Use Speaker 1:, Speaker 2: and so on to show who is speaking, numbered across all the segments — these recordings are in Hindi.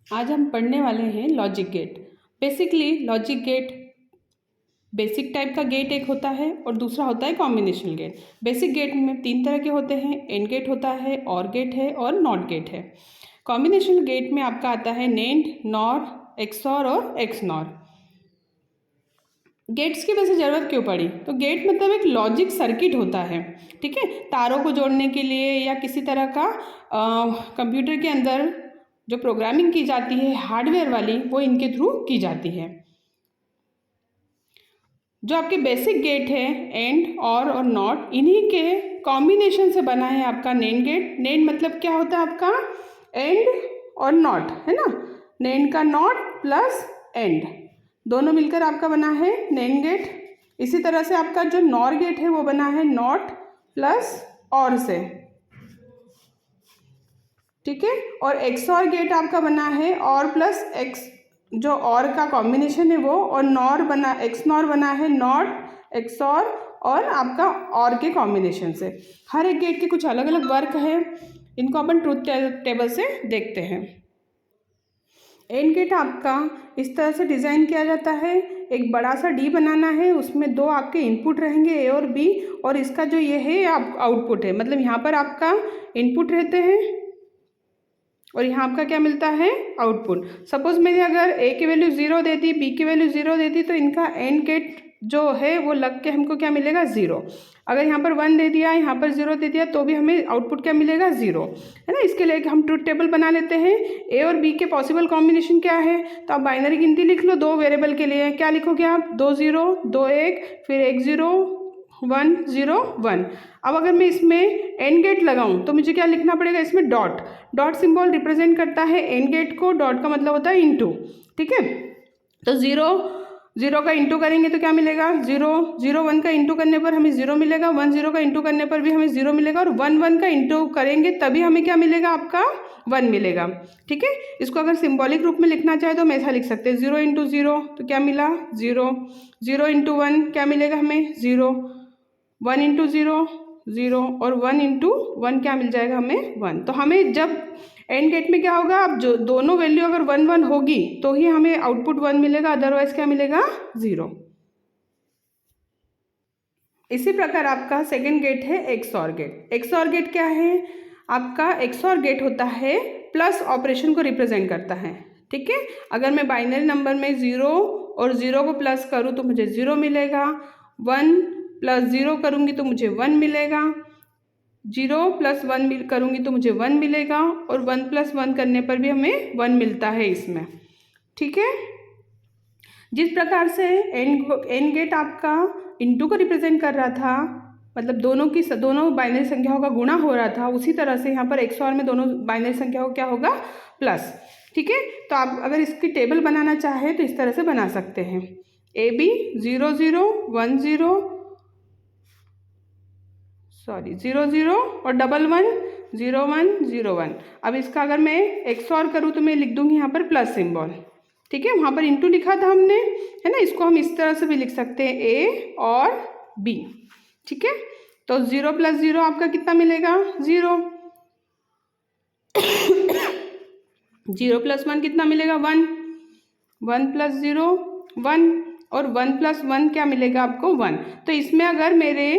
Speaker 1: आज हम पढ़ने वाले हैं logic gate. Basically logic gate basic type का गेट एक होता है और दूसरा होता है कॉम्बिनेशनल गेट। बेसिक गेट में तीन तरह के होते हैं, एंड गेट होता है, और गेट है और नॉट गेट है। कॉम्बिनेशनल गेट में आपका आता है नेंड, नॉर, एक्सॉर और एक्सनॉर। गेट्स की वैसे ज़रूरत क्यों पड़ी? तो गेट मतलब एक लॉजिक सर्किट होता है, ठीक है, तारों को जोड़ने के लिए या किसी तरह का कंप्यूटर के अंदर जो प्रोग्रामिंग की जाती है हार्डवेयर वाली, वो इनके थ्रू की जाती है। जो आपके बेसिक गेट है एंड और नॉट, इन्हीं के कॉम्बिनेशन से बना है आपका नेंड गेट। नेंड मतलब क्या होता है आपका? एंड और नॉट, है ना। नेंड का नॉट प्लस एंड दोनों मिलकर आपका बना है नेंड गेट। इसी तरह से आपका जो नॉर गेट है वो बना है नॉट प्लस और से, ठीक है। और एक्सॉर गेट आपका बना है और प्लस एक्स, जो और का कॉम्बिनेशन है वो, और नॉर बना, एक्स नॉर बना है नॉट एक्सॉर और आपका और के कॉम्बिनेशन से। हर एक गेट के कुछ अलग अलग वर्क है, इनको अपन ट्रूथ टेबल से देखते हैं। एंड गेट आपका इस तरह से डिज़ाइन किया जाता है। एक बड़ा सा डी बनाना है, उसमें दो आपके इनपुट रहेंगे ए और बी, और इसका जो ये है आप आउटपुट है, मतलब यहाँ पर आपका इनपुट रहते हैं और यहाँ आपका क्या मिलता है? आउटपुट। सपोज मैंने अगर ए की वैल्यू 0 दे दी, बी की वैल्यू 0 दे दी, तो इनका एंड गेट जो है वो लग के हमको क्या मिलेगा? 0। अगर यहाँ पर 1 दे दिया, यहाँ पर 0 दे दिया, तो भी हमें आउटपुट क्या मिलेगा? 0, है ना। इसके लिए हम ट्रूथ टेबल बना लेते हैं। ए और बी के पॉसिबल कॉम्बिनेशन क्या है? तो आप बाइनरी गिनती लिख लो दो वेरिएबल के लिए। क्या लिखोगे आप? 2 0 2 1, फिर 1 0 1 0 1। अब अगर मैं इसमें एंड गेट लगाऊं तो मुझे क्या लिखना पड़ेगा? इसमें डॉट। डॉट सिंबल रिप्रेजेंट करता है एंड गेट को, डॉट का मतलब होता है इनटू, ठीक है। तो 0 0 का इंटू करेंगे तो क्या मिलेगा? 0 0 1 का इंटू करने पर हमें 0 मिलेगा, 1 0 का इंटू करने पर भी हमें 0 मिलेगा, और 1 1 का इंटू करेंगे तभी हमें क्या मिलेगा? आपका 1 मिलेगा, ठीक है। इसको अगर सिंबॉलिक रूप में लिखना चाहे तो हम ऐसा लिख सकते हैं, 0 इंटू 0 तो क्या मिला? 0 0 इंटू 1 क्या मिलेगा हमें? 0 1 इंटू 0 0, और 1 इंटू 1 क्या मिल जाएगा हमें? 1। तो हमें जब एंड गेट में क्या होगा? अब जो दोनों वैल्यू अगर 1 1 होगी तो ही हमें आउटपुट 1 मिलेगा, अदरवाइज क्या मिलेगा? 0। इसी प्रकार आपका सेकंड गेट है एक्सॉर गेट। एक्सॉर गेट क्या है? आपका एक्सॉर गेट होता है प्लस ऑपरेशन को रिप्रेजेंट करता है, ठीक है। अगर मैं बाइनरी नंबर में 0 और 0 को प्लस करूँ तो मुझे 0 मिलेगा, 1 प्लस 0 करूँगी तो मुझे 1 मिलेगा, 0 प्लस 1 करूँगी तो मुझे 1 मिलेगा, और 1 प्लस 1 करने पर भी हमें 1 मिलता है इसमें, ठीक है। जिस प्रकार से एंड गेट आपका इनटू को रिप्रेजेंट कर रहा था, मतलब दोनों बाइनरी संख्याओं का गुणा हो रहा था, उसी तरह से यहाँ पर एक्सॉर में दोनों बाइनरी संख्याओं क्या होगा? प्लस, ठीक है। तो आप अगर इसकी टेबल बनाना चाहें तो इस तरह से बना सकते हैं, ए बी 0 0 1 0 0 0 और 1 1 0 1 0 1। अब इसका अगर मैं एक्सॉर करूँ तो मैं लिख दूंगी यहाँ पर प्लस सिंबल, ठीक है। वहाँ पर इंटू लिखा था हमने, है ना। इसको हम इस तरह से भी लिख सकते हैं, ए और बी, ठीक है। तो 0 प्लस 0 आपका कितना मिलेगा? 0 0 प्लस 1 कितना मिलेगा? 1 1 प्लस 0 1, और 1 प्लस 1 क्या मिलेगा आपको? 1। तो इसमें अगर मेरे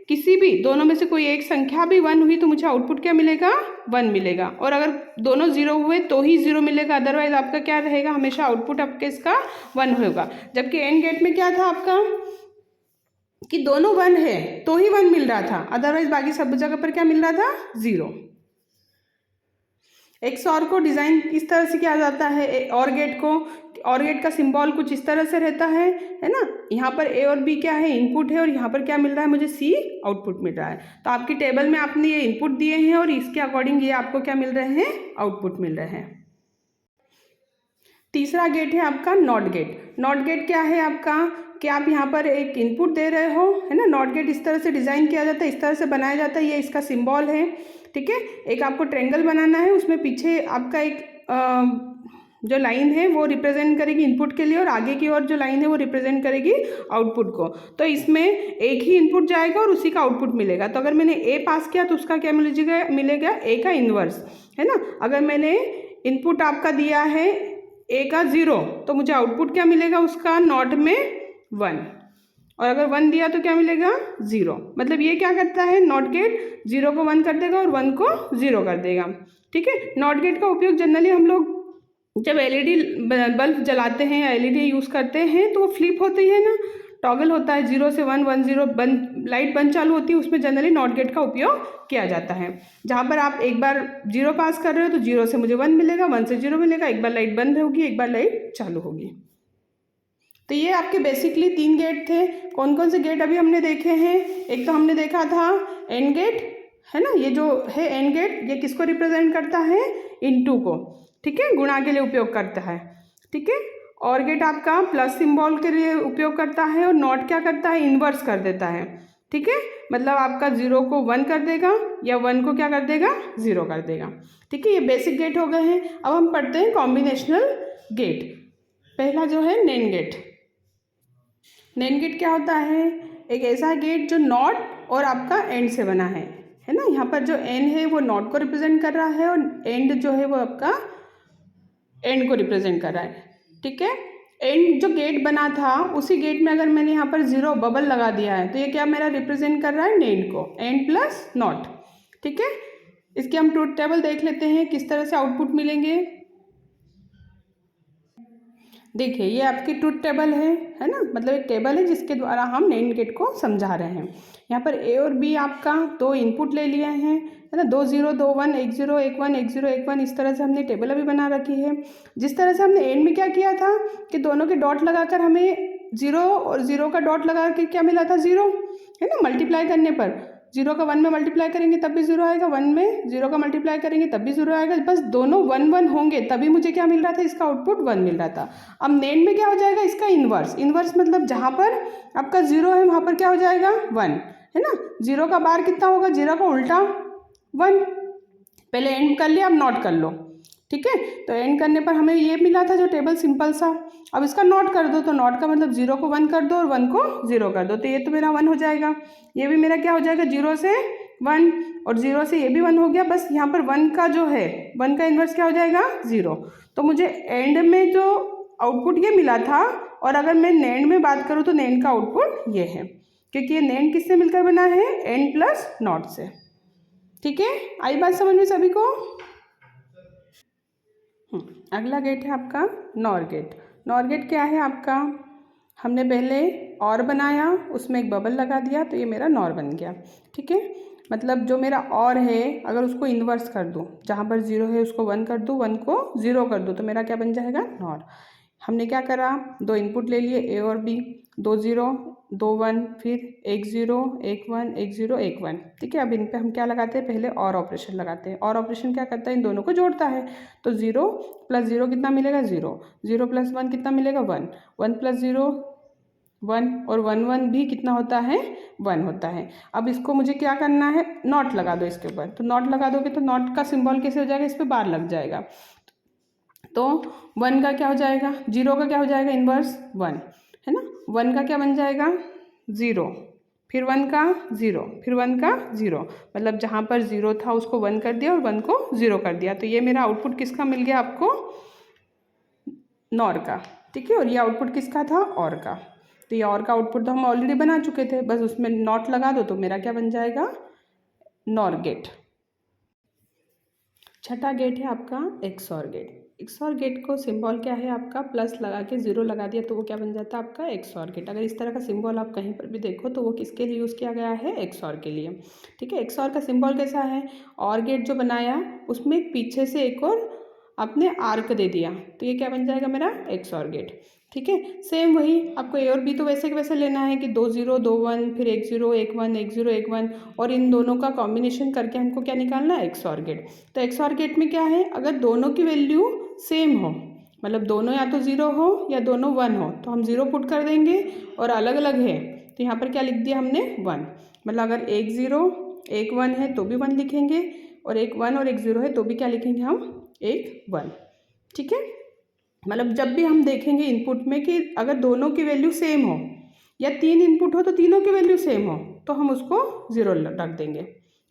Speaker 1: किसी भी दोनों में से कोई एक संख्या भी 1 हुई तो मुझे आउटपुट क्या मिलेगा? 1 मिलेगा, और अगर दोनों 0 हुए तो ही 0 मिलेगा, अदरवाइज आपका क्या रहेगा? हमेशा आउटपुट आपके इसका 1 होगा। जबकि एंड गेट में क्या था आपका कि दोनों 1 है तो ही 1 मिल रहा था, अदरवाइज बाकी सब जगह पर क्या मिल रहा था? 0। एक्सॉर को डिज़ाइन इस तरह से किया जाता है, और गेट को, और गेट का सिंबल कुछ इस तरह से रहता है ना। यहाँ पर ए और बी क्या है? इनपुट है, और यहाँ पर क्या मिल रहा है मुझे? सी आउटपुट मिल रहा है। तो आपकी टेबल में आपने ये इनपुट दिए हैं और इसके अकॉर्डिंग ये आपको क्या मिल रहे हैं? आउटपुट मिल रहे हैं। तीसरा गेट है आपका नॉट गेट। नॉट गेट क्या है आपका कि आप यहाँ पर एक इनपुट दे रहे हो, है ना। नॉट गेट इस तरह से डिज़ाइन किया जाता है, इस तरह से बनाया जाता है, ये इसका सिंबल है, ठीक है। एक आपको ट्रायंगल बनाना है, उसमें पीछे आपका एक जो लाइन है वो रिप्रेजेंट करेगी इनपुट के लिए, और आगे की ओर जो लाइन है वो रिप्रेजेंट करेगी आउटपुट को। तो इसमें एक ही इनपुट जाएगा और उसी का आउटपुट मिलेगा। तो अगर मैंने ए पास किया तो उसका क्या मिलेगा? ए का इन्वर्स, है ना। अगर मैंने इनपुट आपका दिया है ए का 0 तो मुझे आउटपुट क्या मिलेगा उसका, नॉट में 1, और अगर 1 दिया तो क्या मिलेगा 0। मतलब ये क्या करता है, नॉट गेट 0 को 1 कर देगा और 1 को 0 कर देगा। ठीक है, नॉट गेट का उपयोग जनरली हम लोग जब एलईडी बल्ब जलाते हैं या एलईडी यूज़ करते हैं तो वो फ्लिप होती है ना, टॉगल होता है 0 से 1, 1 0 बंद, लाइट बंद चालू होती है, उसमें जनरली नॉट गेट का उपयोग किया जाता है। जहाँ पर आप एक बार 0 पास कर रहे हो तो 0 से मुझे 1 मिलेगा, 1 से 0 मिलेगा, एक बार लाइट बंद होगी, एक बार लाइट चालू होगी। तो ये आपके बेसिकली 3 गेट थे। कौन कौन से गेट अभी हमने देखे हैं, एक तो हमने देखा था एंड गेट, है ना, ये जो है एंड गेट, ये किसको रिप्रेजेंट करता है, इनटू को, ठीक है, गुणा के लिए उपयोग करता है। ठीक है, और गेट आपका प्लस सिंबल के लिए उपयोग करता है, और नॉट क्या करता है, इन्वर्स कर देता है। ठीक है, मतलब आपका 0 को 1 कर देगा या 1 को क्या कर देगा, 0 कर देगा। ठीक है, ये बेसिक गेट हो गए हैं। अब हम पढ़ते हैं कॉम्बिनेशनल गेट। पहला जो है नैंड गेट। नैंड गेट क्या होता है, एक ऐसा गेट जो नॉट और आपका एंड से बना है ना। यहाँ पर जो एन है वो नॉट को रिप्रेजेंट कर रहा है और एंड जो है वो आपका एंड को रिप्रेजेंट कर रहा है। ठीक है, एंड जो गेट बना था उसी गेट में अगर मैंने यहाँ पर 0 बबल लगा दिया है तो ये क्या मेरा रिप्रेजेंट कर रहा है, नेंड को, एंड प्लस नॉट। ठीक है, इसके हम ट्रूथ टेबल देख लेते हैं किस तरह से आउटपुट मिलेंगे। देखिए ये आपकी ट्रूथ टेबल है ना, मतलब एक टेबल है जिसके द्वारा हम नैंड गेट को समझा रहे हैं। यहाँ पर ए और बी आपका 2 इनपुट ले लिए हैं, है ना, 2 0 2 1, 1 0 1 1, 1 0 1 1, इस तरह से हमने टेबल अभी बना रखी है। जिस तरह से हमने एंड में क्या किया था कि दोनों के डॉट लगाकर हमें 0 और 0 का डॉट लगा के क्या मिला था, 0, है ना, मल्टीप्लाई करने पर 0 का 1 में मल्टीप्लाई करेंगे तब भी 0 आएगा, 1 में 0 का मल्टीप्लाई करेंगे तब भी 0 आएगा, बस दोनों 1 1 होंगे तभी मुझे क्या मिल रहा था, इसका आउटपुट 1 मिल रहा था। अब नेंड में क्या हो जाएगा, इसका इन्वर्स, इन्वर्स मतलब जहाँ पर आपका 0 है वहाँ पर क्या हो जाएगा 1, है ना। 0 का बार कितना होगा, 0 का उल्टा 1। पहले एंड कर लिया, अब नॉट कर लो। ठीक है, तो एंड करने पर हमें ये मिला था जो टेबल सिंपल सा। अब इसका नॉट कर दो, तो नॉट का मतलब 0 को 1 कर दो और 1 को 0 कर दो, तो ये तो मेरा 1 हो जाएगा। ये भी मेरा क्या हो जाएगा, 0 से 1 और 0 से ये भी 1 हो गया। बस यहाँ पर 1 का जो है 1 का इन्वर्स क्या हो जाएगा, 0। तो मुझे एंड में जो आउटपुट ये मिला था, और अगर मैं नैंड में बात करूँ तो नैंड का आउटपुट ये है, क्योंकि ये नैंड किससे मिलकर बना है, एंड प्लस नॉट से। ठीक है, आई बात समझ में सभी को। अगला गेट है आपका नॉर गेट। नॉर गेट क्या है आपका, हमने पहले और बनाया, उसमें एक बबल लगा दिया तो ये मेरा नॉर बन गया। ठीक है, मतलब जो मेरा और है अगर उसको इन्वर्स कर दूँ, जहाँ पर 0 है उसको 1 कर दूँ, 1 को 0 कर दूँ, तो मेरा क्या बन जाएगा, नॉर। हमने क्या करा, 2 इनपुट ले लिए ए और बी, 2 0 2 1, फिर 1 0 1 1 1 0 1 1। ठीक है, अब इन पे हम क्या लगाते हैं, पहले और ऑपरेशन लगाते हैं। और ऑपरेशन क्या करता है, इन दोनों को जोड़ता है। तो 0 प्लस 0 कितना मिलेगा, 0, 0 प्लस 1 कितना मिलेगा, 1, 1 प्लस 0 1, और 1 1 भी कितना होता है, 1 होता है। अब इसको मुझे क्या करना है, नॉट लगा दो इसके ऊपर। तो नॉट लगा दोगे तो नॉट का सिंबल कैसे हो जाएगा, इस पर बार लग जाएगा। तो 1 का क्या हो जाएगा, 0 का क्या हो जाएगा, इन्वर्स 1, है ना। 1 का क्या बन जाएगा, 0, फिर 1 का 0, फिर 1 का 0, मतलब जहाँ पर 0 था उसको 1 कर दिया और 1 को 0 कर दिया। तो ये मेरा आउटपुट किसका मिल गया आपको, नॉर का। ठीक है, और ये आउटपुट किसका था, और का। तो ये और का आउटपुट तो हम ऑलरेडी बना चुके थे, बस उसमें नॉट लगा दो तो मेरा क्या बन जाएगा, नॉर गेट। छठा गेट है आपका एक्सऑर गेट। एक्सऑर गेट को सिंबल क्या है आपका, प्लस लगा के 0 लगा दिया तो वो क्या बन जाता है आपका एक्सऑर गेट। अगर इस तरह का सिंबल आप कहीं पर भी देखो तो वो किसके लिए यूज़ किया गया है, एक्सऑर के लिए। ठीक है, एक्सऑर का सिंबल कैसा है, और गेट जो बनाया उसमें पीछे से एक और आपने आर्क दे दिया तो ये क्या बन जाएगा मेरा एक्सऑर गेट। ठीक है, सेम वही आपको ए और बी तो वैसे के वैसे लेना है कि 2 0 2 1, फिर 1 0 1 1 1 0 1 1, और इन दोनों का कॉम्बिनेशन करके हमको क्या निकालना है, एक्सऑर गेट। तो एक्सऑर गेट में क्या है, अगर दोनों की वैल्यू सेम हो, मतलब दोनों या तो 0 हो या दोनों 1 हो, तो हम 0 पुट कर देंगे, और अलग अलग है तो यहाँ पर क्या लिख दिया हमने 1। मतलब अगर 1 0 1 1 है तो भी 1 लिखेंगे, और एक 1 और एक 0 है तो भी क्या लिखेंगे हम, एक 1। ठीक है, मतलब जब भी हम देखेंगे इनपुट में कि अगर दोनों की वैल्यू सेम हो या 3 इनपुट हो तो तीनों की वैल्यू सेम हो तो हम उसको 0 रख देंगे।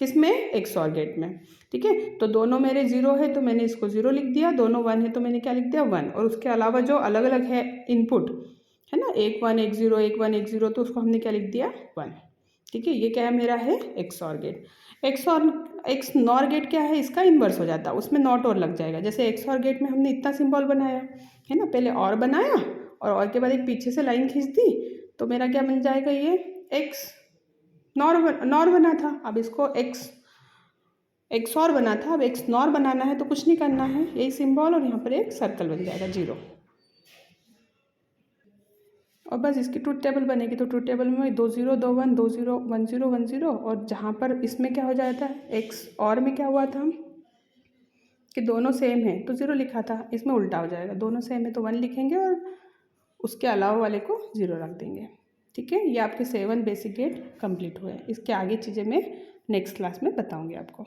Speaker 1: किस में, XOR गेट में। ठीक है, तो दोनों मेरे 0 है तो मैंने इसको 0 लिख दिया, दोनों 1 है तो मैंने क्या लिख दिया 1। और उसके अलावा जो अलग अलग है इनपुट है ना, 1 1 1 0 1 1 1 0, तो उसको हमने क्या लिख दिया 1। ठीक है, ये क्या है मेरा है XOR गेट। XNOR गेट क्या है, इसका इन्वर्स हो जाता है, उसमें नॉट और लग जाएगा। जैसे XOR गेट में हमने इतना सिंबल बनाया है ना, पहले और बनाया और के बाद एक पीछे से लाइन खींच दी, तो मेरा क्या बन जाएगा, ये X नॉर बना था। अब इसको XOR बना था, अब XNOR बनाना है तो कुछ नहीं करना है, यही सिंबल और यहाँ पर एक सर्कल बन जाएगा 0। और बस इसकी ट्रूथ टेबल बनेगी, तो ट्रूथ टेबल में 2 0 2 1 2 0 1 0 1 0, और जहाँ पर इसमें क्या हो जाता है XOR में क्या हुआ था कि दोनों सेम है तो 0 लिखा था, इसमें उल्टा हो जाएगा, दोनों सेम है तो 1 लिखेंगे और उसके अलावा वाले को 0 रख देंगे। ठीक है, ये आपके 7 बेसिक गेट कंप्लीट हुए। इसके आगे चीज़ें मैं नेक्स्ट क्लास में बताऊँगी आपको।